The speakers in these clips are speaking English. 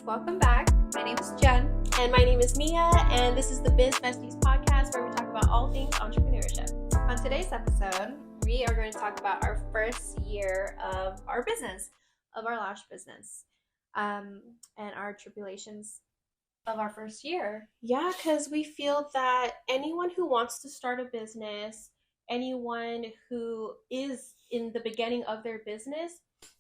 welcome back. My name is Jen. And my name is Mia, and this is the Biz Besties podcast where we talk about all things entrepreneurship. On today's episode, we are going to talk about our first year of our business, of our lash business, and our tribulations of our first year. Yeah, because we feel that anyone who wants to start a business, anyone who is in the beginning of their business,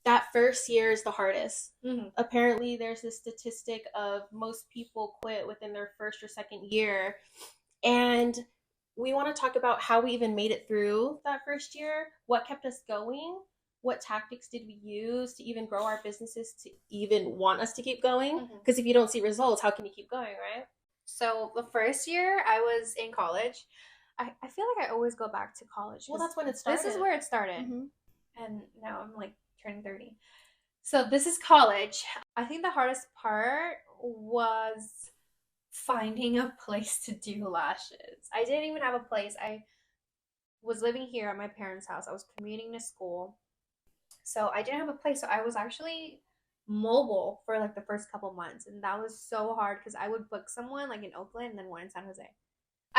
that first year is the hardest. Mm-hmm. Apparently, there's this statistic of most people quit within their first or second year. And we want to talk about how we even made it through that first year, what kept us going, what tactics did we use to even grow our businesses to even want us to keep going? Because if you don't see results, how can you keep going, right? So the first year I was in college. I feel like I always go back to college. Well, that's when it started. This is where it started. Mm-hmm. And now I'm like turning 30. So this is college. I think the hardest part was finding a place to do lashes. I didn't even have a place. I was living here at my parents' house. I was commuting to school. So I didn't have a place. So I was actually mobile for like the first couple months. And that was so hard because I would book someone like in Oakland and then one in San Jose.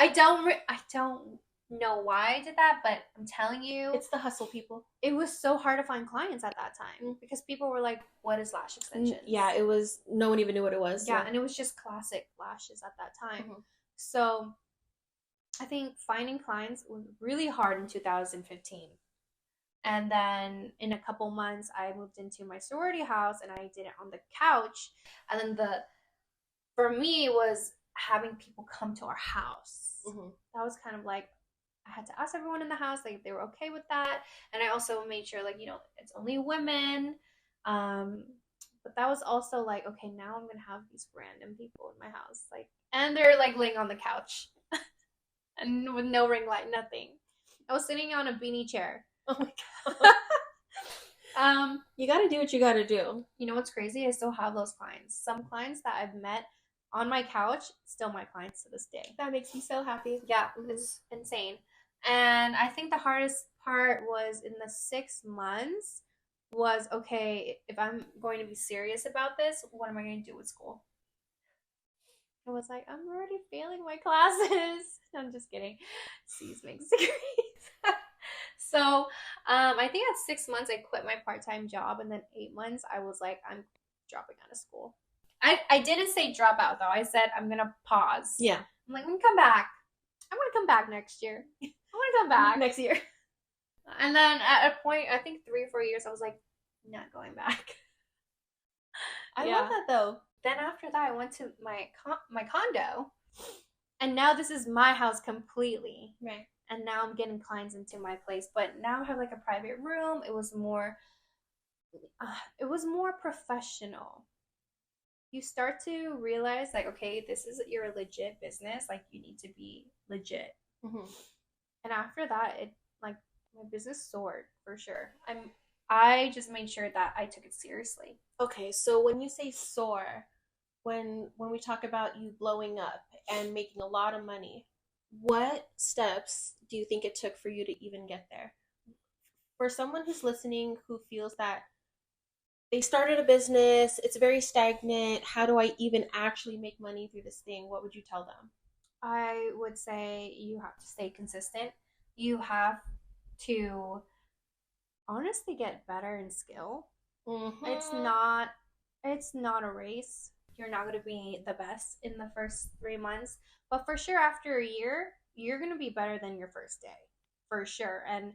I don't know why I did that, but I'm telling you, It's the hustle, people. it was so hard to find clients at that time because people were like, what is lash extensions? Yeah, it was, no one even knew what it was. Yeah, and it was just classic lashes at that time. Mm-hmm. So I think finding clients was really hard in 2015. And then in a couple months, I moved into my sorority house and I did it on the couch. And then for me was having people come to our house. Mm-hmm. That was kind of like, I had to ask everyone in the house, like, if they were okay with that. And I also made sure, like, it's only women. But that was also like, okay, now I'm going to have these random people in my house. Like, and they're, like, laying on the couch. And with no ring light, nothing. I was sitting on a beanie chair. Oh, my God. You got to do what you got to do. You know what's crazy? I still have those clients. Some clients that I've met on my couch, still my clients to this day. That makes me so happy. Yeah, it's insane. And I think the hardest part was in the 6 months was, okay, if I'm going to be serious about this, what am I going to do with school? I was like, I'm already failing my classes. I'm just kidding. C's makes degrees. So I think at 6 months, I quit my part-time job. And then 8 months, I was like, I'm dropping out of school. I didn't say drop out, though. I said, I'm going to pause. Yeah. I'm like, I'm going to come back. I'm going to come back next year. I want to come back next year. And then at a point, I think 3 or 4 years, I was like, not going back. I love that though. Then after that, I went to my condo, and now this is my house completely. Right. And now I'm getting clients into my place, but now I have like a private room. It was more professional. You start to realize, like, okay, this is your legit business. Like, you need to be legit. Mm-hmm. And after that, it like my business soared for sure. I just made sure that I took it seriously. Okay, so when you say soar, when we talk about you blowing up and making a lot of money, what steps do you think it took for you to even get there? For someone who's listening who feels that they started a business, it's very stagnant, how do I even actually make money through this thing? What would you tell them? I would say you have to stay consistent. You have to honestly get better in skill. Mm-hmm. It's not a race. You're not going to be the best in the first 3 months, but for sure after a year, you're going to be better than your first day. For sure. And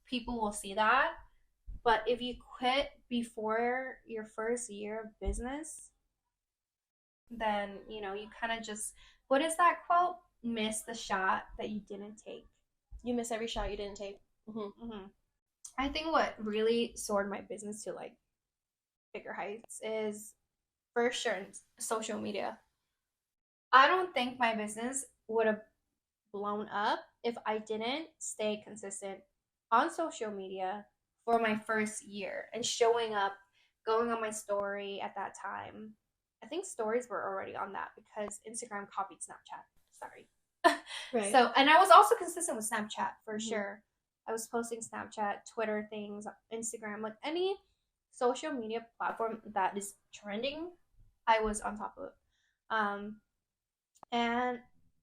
people will see that. But if you quit before your first year of business, then, you kind of just, what is that quote? Miss the shot that you didn't take. You miss every shot you didn't take. Mm-hmm. Mm-hmm. I think what really soared my business to like bigger heights is for sure social media. I don't think my business would have blown up if I didn't stay consistent on social media for my first year and showing up, going on my story at that time. I think stories were already on that because Instagram copied Snapchat. Sorry. Right. So, and I was also consistent with Snapchat for Mm-hmm. sure. I was posting Snapchat, Twitter things, Instagram, like any social media platform that is trending, I was on top of it. And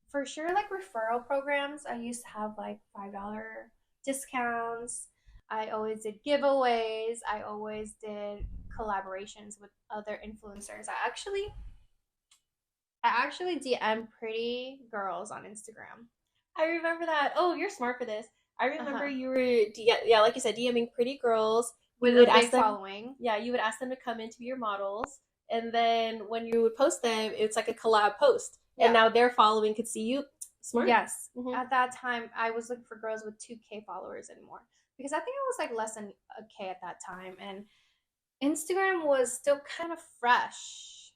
for sure, like referral programs, I used to have like $5 discounts. I always did giveaways. I always did collaborations with other influencers. I actually DM pretty girls on Instagram. I remember that. Oh, you're smart for this. I remember Uh-huh. you were, yeah, like you said, DMing pretty girls. You With would a ask big them, following. yeah, you would ask them to come in to be your models. And then when you would post them, it's like a collab post. And Yeah. now their following could see you. Smart. Yes. Hmm. At that time, I was looking for girls with 2K followers and more because I think I was like less than a K at that time, and Instagram was still kind of fresh.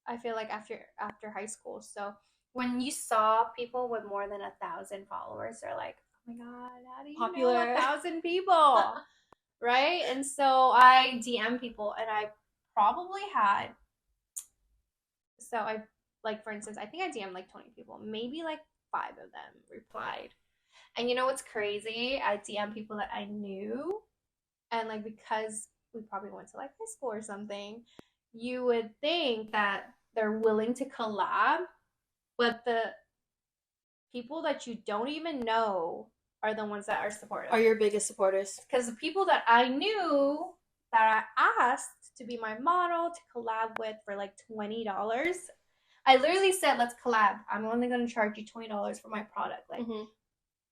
I feel like after high school. So when you saw people with more than 1,000 followers, they're like, "Oh my god, how do you know Popular. 1,000 people?" Right? And so I DM people, and I probably had so I like for instance, I think I DM'd like 20 people, maybe like five of them replied. And you know what's crazy? I DM people that I knew, and like because we probably went to like high school or something, you would think that they're willing to collab, but the people that you don't even know are the ones that are supportive. Are your biggest supporters? Because the people that I knew that I asked to be my model to collab with for like $20, I literally said, "Let's collab. I'm only going to charge you $20 for my product. Like,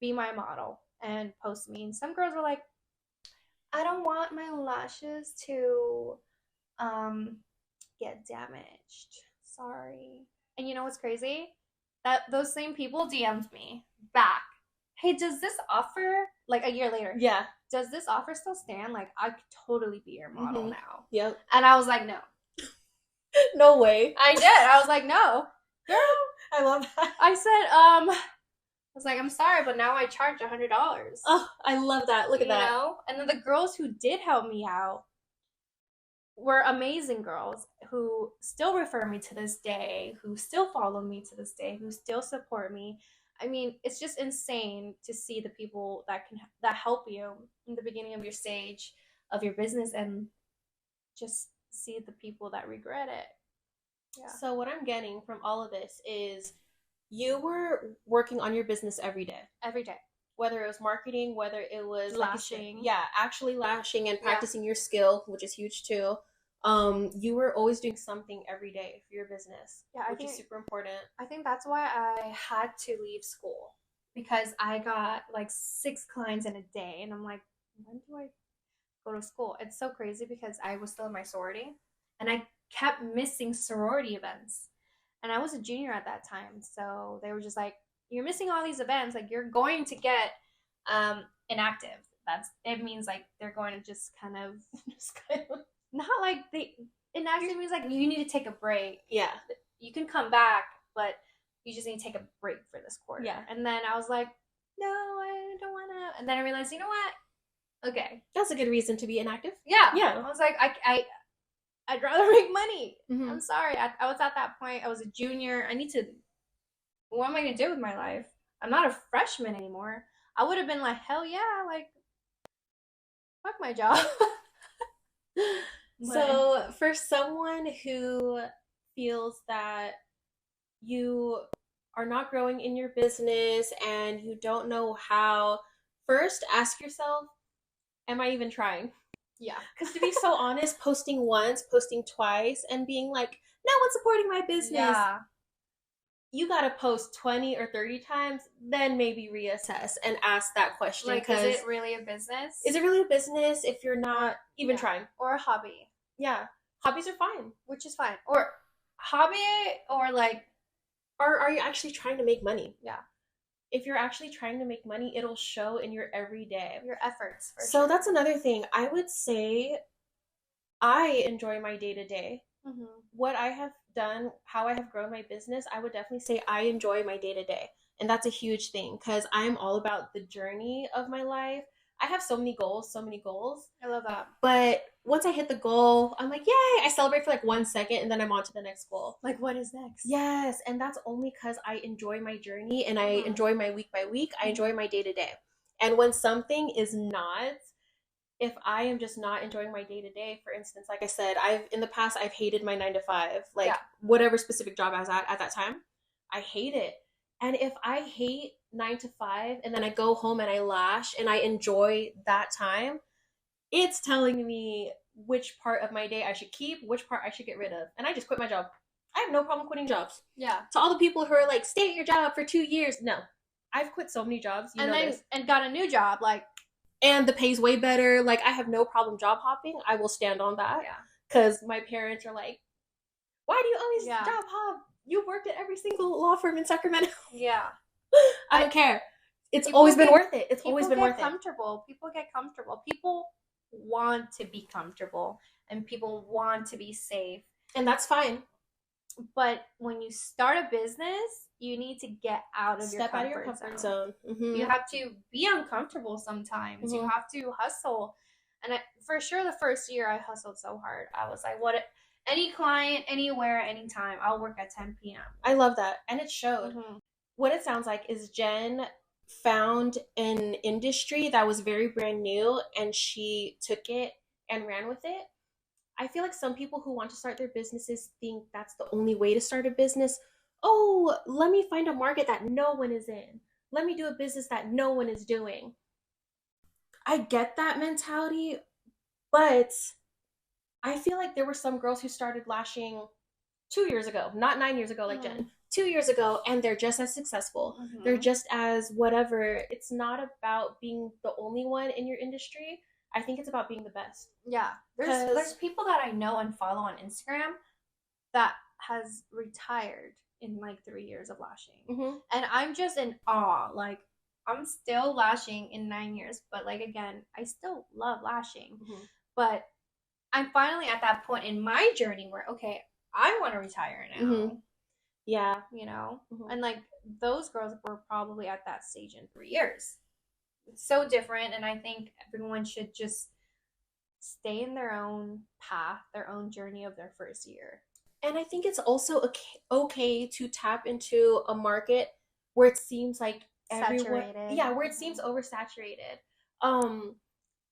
be my model and post me." And some girls were like, "I don't want my lashes to get damaged. Sorry." And you know what's crazy? That those same people DM'd me back. "Hey, does this offer, like a year later, Yeah. does this offer still stand? Like, I could totally be your model now." Yep. And I was like, "No." No way. I did. I was like, "No, girl." I love that. I said, I was like, "I'm sorry, but now I charge $100." Oh, I love that. Look at that. You know? And then the girls who did help me out were amazing girls who still refer me to this day, who still follow me to this day, who still support me. I mean, it's just insane to see the people that help you in the beginning of your stage of your business, and just see the people that regret it. Yeah. So what I'm getting from all of this is you were working on your business every day. Every day. Whether it was marketing, whether it was lashing. Actually lashing and practicing your skill, which is huge too. You were always doing something every day for your business, which is super important. I think that's why I had to leave school, because I got like 6 clients in a day, and I'm like, when do I go to school? It's so crazy because I was still in my sorority, and I kept missing sorority events, and I was a junior at that time, so they were just like, "You're missing all these events, like you're going to get inactive." It means like they're going to just kind of not like inactive means like you need to take a break. Yeah. You can come back, but you just need to take a break for this quarter. Yeah. And then I was like, "No, I don't want to." And then I realized, you know what? Okay. That's a good reason to be inactive. Yeah. Yeah. I was like, I'd rather make money. Mm-hmm. I'm sorry. I was at that point. I was a junior. What am I going to do with my life? I'm not a freshman anymore. I would have been like, hell yeah, like, fuck my job. So for someone who feels that you are not growing in your business and you don't know how, first ask yourself, am I even trying? Yeah. Because to be so honest, posting once, posting twice, and being like, no one's supporting my business. Yeah. You gotta post 20 or 30 times, then maybe reassess and ask that question. Like, is it really a business? Is it really a business if you're not even trying? Or a hobby. Yeah. Hobbies are fine. Which is fine. Or hobby, or like... Or are you actually trying to make money? Yeah. If you're actually trying to make money, it'll show in your everyday. Your efforts. So that's another thing. I would say I enjoy my day-to-day. Mm-hmm. What I have done, how I have grown my business, I would definitely say I enjoy my day-to-day. And that's a huge thing because I'm all about the journey of my life. I have so many goals. I love that. But once I hit the goal, I'm like, yay! I celebrate for like 1 second and then I'm on to the next goal. Like, what is next? Yes, and that's only because I enjoy my journey and I enjoy my week by week. I enjoy my day to day. And when something is not if I am just not enjoying my day to day, for instance, like I said, in the past I've hated my 9 to 5, like Yeah. whatever specific job I was at that time, I hate it. And if I hate 9 to 5 and then I go home and I lash and I enjoy that time, it's telling me which part of my day I should keep, which part I should get rid of. And I just quit my job. I have no problem quitting jobs. Yeah. To all the people who are like, stay at your job for 2 years. No. I've quit so many jobs. You and know then this. and got a new job, like, And the pay's way better. Like, I have no problem job hopping. I will stand on that. yeah. Because my parents are like, why do you always Yeah. job hop? You worked at every single law firm in Sacramento. Yeah. I don't care. It's People always been get- worth it. It's People always been get worth it. comfortable. People get comfortable. People want to be comfortable, and people want to be safe. And that's fine. But when you start a business, you need to get out of Step out of your comfort zone. Mm-hmm. You have to be uncomfortable sometimes. You have to hustle. And for sure, the first year I hustled so hard. I was like, what? Any client, anywhere, anytime. I'll work at 10 p.m. I love that. And it showed. What it sounds like is Jen found an industry that was very brand new and she took it and ran with it. I feel like some people who want to start their businesses think that's the only way to start a business. Oh, let me find a market that no one is in. Let me do a business that no one is doing. I get that mentality, but I feel like there were some girls who started lashing 2 years ago, not 9 years ago like Jen, 2 years ago, and they're just as successful. They're just as whatever. It's not about being the only one in your industry. I think it's about being the best. Yeah. There's people that I know and follow on Instagram that has retired in like 3 years of lashing. And I'm just in awe. Like, I'm still lashing in 9 years, but like, again, I still love lashing. But I'm finally at that point in my journey where, okay, I want to retire now. Yeah. You know? And like, those girls were probably at that stage in 3 years. It's so different, and I think everyone should just stay in their own path, their own journey of their first year. And I think it's also okay to tap into a market where it seems like saturated. Where it seems oversaturated.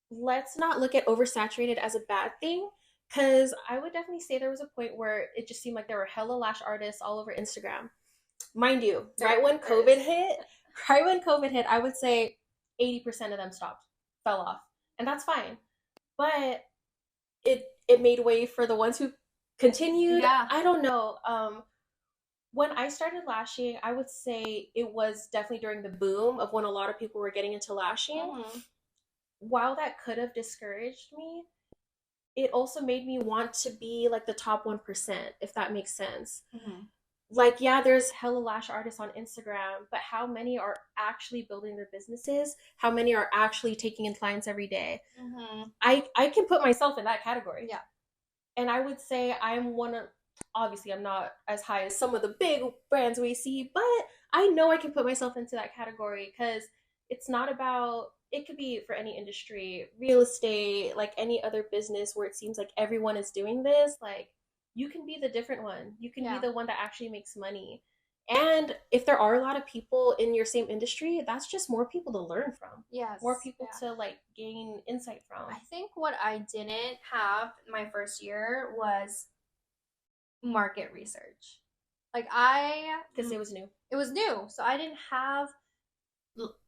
Let's not look at oversaturated as a bad thing, because I would definitely say there was a point where it just seemed like there were hella lash artists all over Instagram. Mind you, right when COVID hit, I would say 80% of them fell off. And that's fine. But it made way for the ones who continued. Yeah. I don't know. When I started lashing, I would say it was definitely during the boom of when a lot of people were getting into lashing. While that could have discouraged me, it also made me want to be like the top 1%, if that makes sense. Like, yeah, there's hella lash artists on Instagram, but how many are actually building their businesses? How many are actually taking in clients every day? I can put myself in that category. Yeah. And I would say obviously I'm not as high as some of the big brands we see, but I know I can put myself into that category, because it's not about, it could be for any industry, real estate, like any other business where it seems like everyone is doing this. Like, you can be the different one. You can be the one that actually makes money. And if there are a lot of people in your same industry, that's just more people to learn from. Yes. More people to like gain insight from. I think what I didn't have my first year was market research. Like, because it was new. It was new. So I didn't have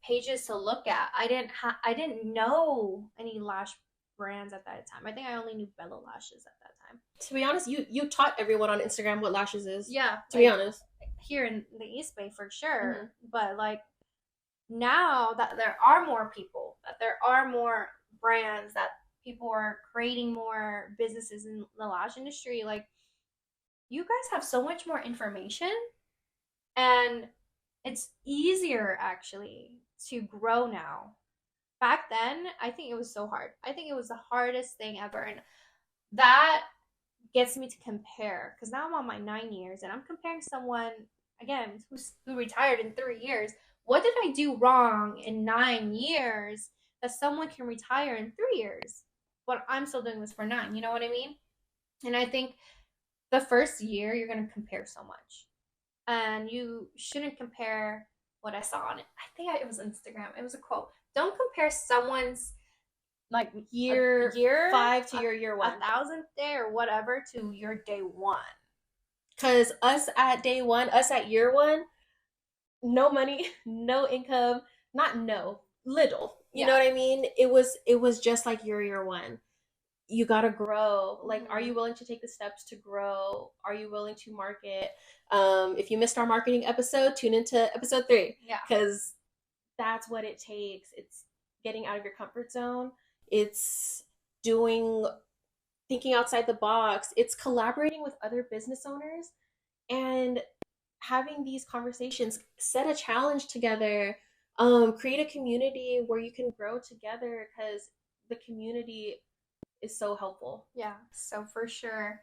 pages to look at. I didn't know any lash brands at that time. I think I only knew Bella Lashes at that time. To be honest, you taught everyone on Instagram what lashes is. Yeah. To be honest. Here in the East Bay for sure. But like, now that there are more people, that there are more brands, that people are creating more businesses in the lash industry, like, you guys have so much more information, and it's easier actually to grow now. Back then, I think it was so hard. I think it was the hardest thing ever. And that gets me to compare, because now I'm on my 9 years and I'm comparing someone, again, who retired in 3 years. What did I do wrong in 9 years that someone can retire in 3 years? But I'm still doing this for 9. You know what I mean? And I think the first year you're going to compare so much. And you shouldn't compare what I saw on it. I think it was Instagram. It was a quote. Don't compare someone's like year year 5 to your year 1. 1,000th day or whatever to your day 1. Because us at day 1, us at year 1, no money, no income, not no, little. You know what I mean? It was just like your year 1. You gotta grow. Like, are you willing to take the steps to grow? Are you willing to market? If you missed our marketing episode, tune into episode 3. Yeah. Because that's what it takes. It's getting out of your comfort zone. It's thinking outside the box. It's collaborating with other business owners and having these conversations. Set a challenge together. Create a community where you can grow together, because the community is so helpful. Yeah. So for sure,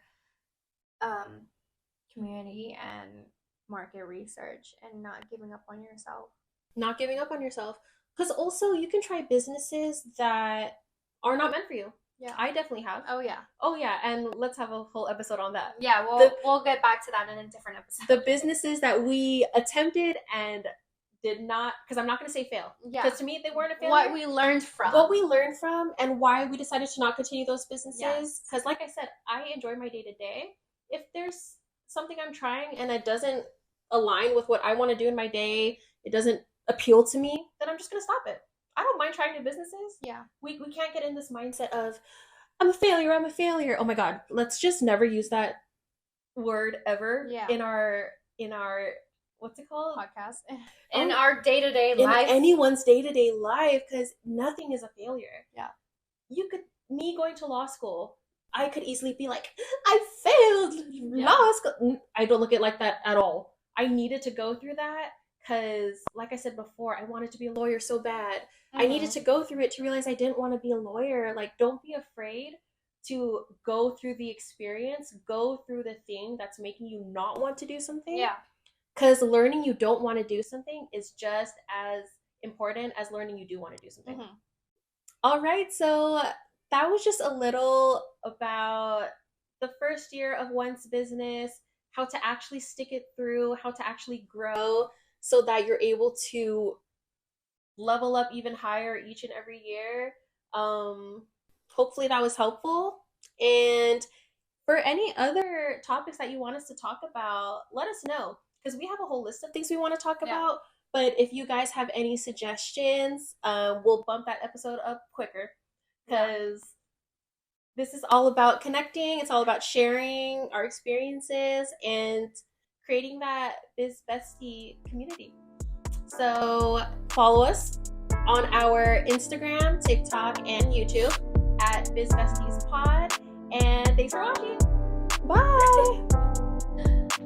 community and market research, and not giving up on yourself. Not giving up on yourself. Because also you can try businesses that are not meant for you. Yeah. I definitely have. Oh yeah. Oh yeah, and let's have a whole episode on that. Yeah, we'll get back to that in a different episode. The businesses that we attempted and did not, because I'm not going to say fail. Yeah. Because to me, they weren't a failure. What we learned from. What we learned from, and why we decided to not continue those businesses. Yes. Because like I said, I enjoy my day-to-day. If there's something I'm trying and it doesn't align with what I want to do in my day, it doesn't appeal to me, then I'm just going to stop it. I don't mind trying new businesses. Yeah. We can't get in this mindset of, I'm a failure. Oh my God. Let's just never use that word ever. Yeah. in our what's it called? Podcast. In our day-to-day life. In anyone's day-to-day life, because nothing is a failure. Yeah. Me going to law school, I could easily be like, I failed law school. I don't look at it like that at all. I needed to go through that because, like I said before, I wanted to be a lawyer so bad. I needed to go through it to realize I didn't want to be a lawyer. Like, don't be afraid to go through the experience, go through the thing that's making you not want to do something. Yeah. Because learning you don't want to do something is just as important as learning you do want to do something. Mm-hmm. All right, so that was just a little about the first year of one's business, how to actually stick it through, how to actually grow so that you're able to level up even higher each and every year. Hopefully that was helpful. And for any other topics that you want us to talk about, let us know, because we have a whole list of things we want to talk about. But if you guys have any suggestions, we'll bump that episode up quicker, because this is all about connecting. It's all about sharing our experiences and creating that Biz Bestie community. So follow us on our Instagram, TikTok, and YouTube at Biz Besties Pod. And thanks for watching. Bye.